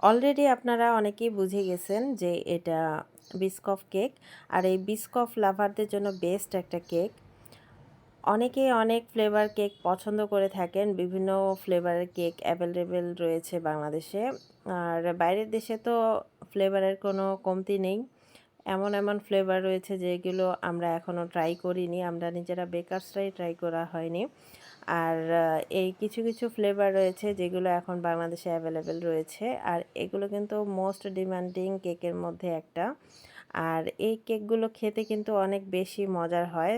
Already আপনারা অনেকেই বুঝে গেছেন যে এটা বিস্কফ কেক। আর এই বিস্কফ লাভারদের জন্য বেস্ট একটা কেক। অনেকেই অনেক ফ্লেভার কেক পছন্দ করে থাকেন। বিভিন্ন ফ্লেভারের কেক অ্যাভেলেবেল রয়েছে বাংলাদেশে। আর বাইরের দেশে তো ফ্লেভারের কোনো কমতি নেই। এমন এমন ফ্লেভার রয়েছে যেগুলো আমরা এখনও ট্রাই করিনি, আমরা নিজেরা বেকারসরাই ট্রাই করা হয়নি। আর এই কিছু কিছু ফ্লেভার রয়েছে যেগুলো এখন বাংলাদেশে অ্যাভেলেবেল রয়েছে। আর এগুলো কিন্তু মোস্ট ডিমান্ডিং কেকের মধ্যে একটা। আর এই কেকগুলো খেতে কিন্তু অনেক বেশি মজার হয়।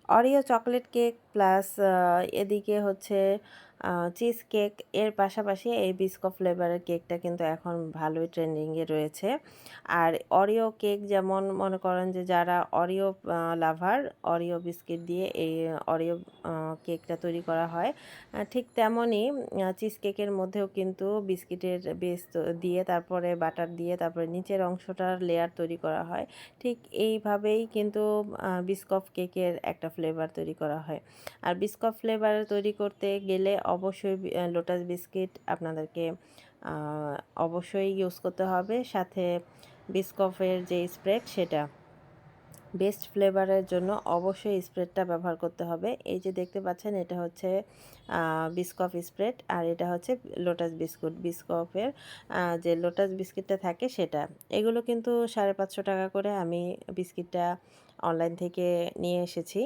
অরিও চকলেট কেক প্লাস এদিকে হচ্ছে চিজ কেক, এর পাশাপাশি এই বিস্কো ফ্লেভারের কেকটা কিন্তু এখন ভালোই ট্রেন্ডিংয়ে রয়েছে। আর অরিও কেক যেমন মনে করেন যে যারা অরিও লাভার, অরিও বিস্কিট দিয়ে এই অরিও কেকটা তৈরি করা হয়। ঠিক তেমনই চিজ কেকের মধ্যেও কিন্তু বিস্কিটের বেস দিয়ে তারপরে বাটার দিয়ে তারপরে নিচের অংশটার লেয়ার তৈরি করা হয়। ঠিক এইভাবেই কিন্তু বিস্কফ কেকের একটা ফ্লেভার তৈরি করা হয়। আর বিস্কফ ফ্লেভার তৈরি করতে গেলে অবশ্যই লোটাস বিস্কিট আপনাদেরকে অবশ্যই ইউজ করতে হবে, সাথে বিস্কফের যে স্প্রেড সেটা। বেস্ট ফ্লেভারের জন্য অবশ্যই স্প্রেডটা ব্যবহার করতে হবে। এই যে দেখতে পাচ্ছেন এটা হচ্ছে বিস্কফ স্প্রেড, আর এটা হচ্ছে লোটাস বিস্কুট। বিস্কফের যে লোটাস বিস্কিটটা থাকে সেটা। এগুলো কিন্তু 550 টাকা করে আমি বিস্কিটটা অনলাইন থেকে নিয়ে এসেছি।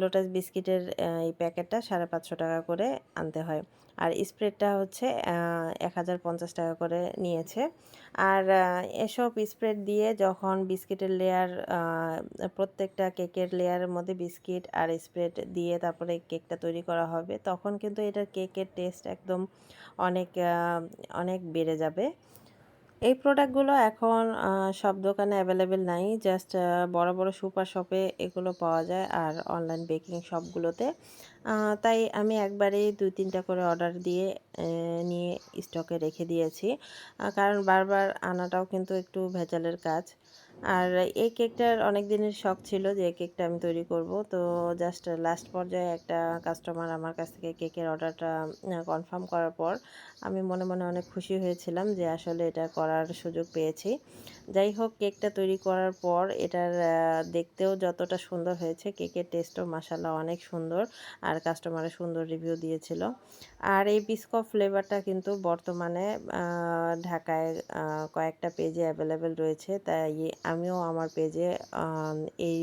লোটাস বিস্কিটের এই প্যাকেটটা 550 টাকা করে আনতে হয়। আর স্প্রেডটা হচ্ছে 1050 টাকা করে নিয়েছে। আর এসব স্প্রেড দিয়ে যখন বিস্কিটের লেয়ার, প্রত্যেকটা কেকের লেয়ারের মধ্যে বিস্কিট আর স্প্রেড দিয়ে তারপরে কেকটা তৈরি করা হবে, তখন কিন্তু এটার কেকের টেস্ট একদম অনেক অনেক বেড়ে যাবে। এই প্রোডাক্টগুলো এখন সব দোকানে অ্যাভেলেবেল নাই, জাস্ট বড় বড় সুপার শপে এগুলো পাওয়া যায় আর অনলাইন বেকিং শপগুলোতে। তাই আমি একবারেই 2-3টা করে অর্ডার দিয়ে নিয়ে স্টকে রেখে দিয়েছি, কারণ বারবার আনাটাও কিন্তু একটু ভেজালের কাজ। আর এই কেকটার অনেক দিনের শখ ছিল যে এই কেকটা আমি তৈরি করব, তো জাস্ট লাস্ট পর্যায়ে একটা কাস্টমার আমার কাছ থেকে কেকের অর্ডারটা কনফার্ম করার পর আমি মনে মনে অনেক খুশি হয়েছিলাম যে আসলে এটা করার সুযোগ পেয়েছি। যাই হোক, কেকটা তৈরি করার পর এটার দেখতেও যতটা সুন্দর হয়েছে, কেকের টেস্টও মাশাআল্লাহ অনেক সুন্দর। আর কাস্টমারের সুন্দর রিভিউ দিয়েছিল। আর এই বিস্কফ ফ্লেভারটা কিন্তু বর্তমানে ঢাকায় কয়েকটা পেজে অ্যাভেলেবেল রয়েছে, তাই আমিও আমার পেজে এই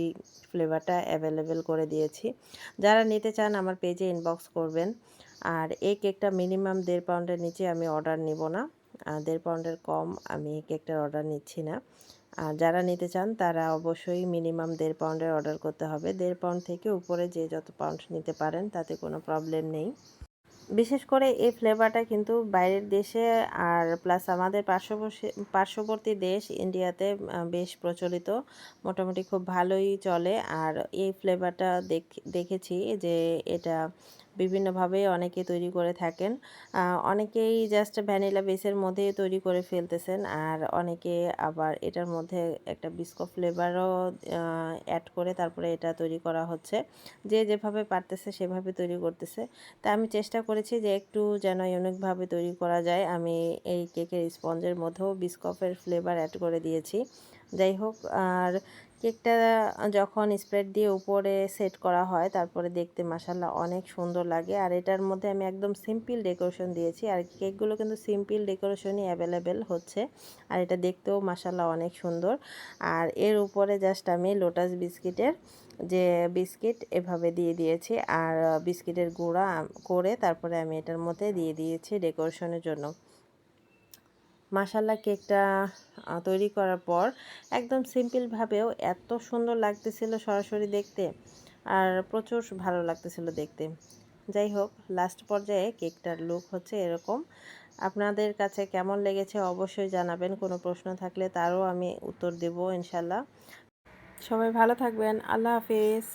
ফ্লেভারটা অ্যাভেলেবেল করে দিয়েছি। যারা নিতে চান আমার পেজে ইনবক্স করবেন। আর এই কেকটা মিনিমাম 1.5 পাউন্ডের নিচে আমি অর্ডার নিব না। 1.5 পাউন্ডের কম আমি কেকটার অর্ডার নিচ্ছি না। আর যারা নিতে চান তারা অবশ্যই মিনিমাম 1.5 পাউন্ডের অর্ডার করতে হবে। 1.5 পাউন্ড থেকে উপরে যে যত পাউন্ড নিতে পারেন তাতে কোনো প্রবলেম নেই। বিশেষ করে এই ফ্লেভারটা কিন্তু বাইরের দেশে আর প্লাস আমাদের পার্শ্ববর্তী দেশ ইন্ডিয়াতে বেশ প্রচলিত, মোটামুটি খুব ভালোই চলে। আর এই ফ্লেভারটা দেখেছি যে এটা বিভিন্নভাবে অনেকে তৈরি করে থাকেন। অনেকেই জাস্ট ভ্যানিলা বেসের মধ্যেই তৈরি করে ফেলতেছেন, আর অনেকে আবার এটার মধ্যে একটা বিস্কো ফ্লেভারও অ্যাড করে তারপরে এটা তৈরি করা হচ্ছে। যে যেভাবে পারতেছে সেভাবে তৈরি করতেছে। তা আমি চেষ্টা করেছি যে একটু যেন ইউনিকভাবে তৈরি করা যায়। আমি এই কেকের স্পঞ্জের মধ্যেও বিস্কফের ফ্লেভার অ্যাড করে দিয়েছি। যাই হোক, আর কেকটা যখন স্প্রেড দিয়ে উপরে সেট করা হয় তারপরে দেখতে মাশাআল্লাহ অনেক সুন্দর লাগে। আর এটার মধ্যে আমি একদম সিম্পল ডেকোরেশন দিয়েছি, আর কেকগুলো কিন্তু সিম্পল ডেকোরেশনই অ্যাভেলেবেল হচ্ছে। আর এটা দেখতেও মাশাআল্লাহ অনেক সুন্দর। আর এর উপরে জাস্ট আমি লোটাস বিস্কিটের যে বিস্কিট এভাবে দিয়ে দিয়েছি, আর বিস্কিটের গুঁড়া করে তারপরে আমি এটার মধ্যে দিয়ে দিয়েছি ডেকোরেশনের জন্য। মাশাআল্লাহ, কেকটা তৈরি করার পর একদম সিম্পলভাবেও এত সুন্দর লাগতেছিল সরাসরি দেখতে, আর প্রচুর ভালো লাগতেছিল দেখতে। যাই হোক, লাস্ট পর্যায়ে কেকটার লুক হচ্ছে এরকম। আপনাদের কাছে কেমন লেগেছে অবশ্যই জানাবেন। কোনো প্রশ্ন থাকলে তারও আমি উত্তর দেব ইনশাল্লাহ। সবাই ভালো থাকবেন। আল্লাহ হাফিজ।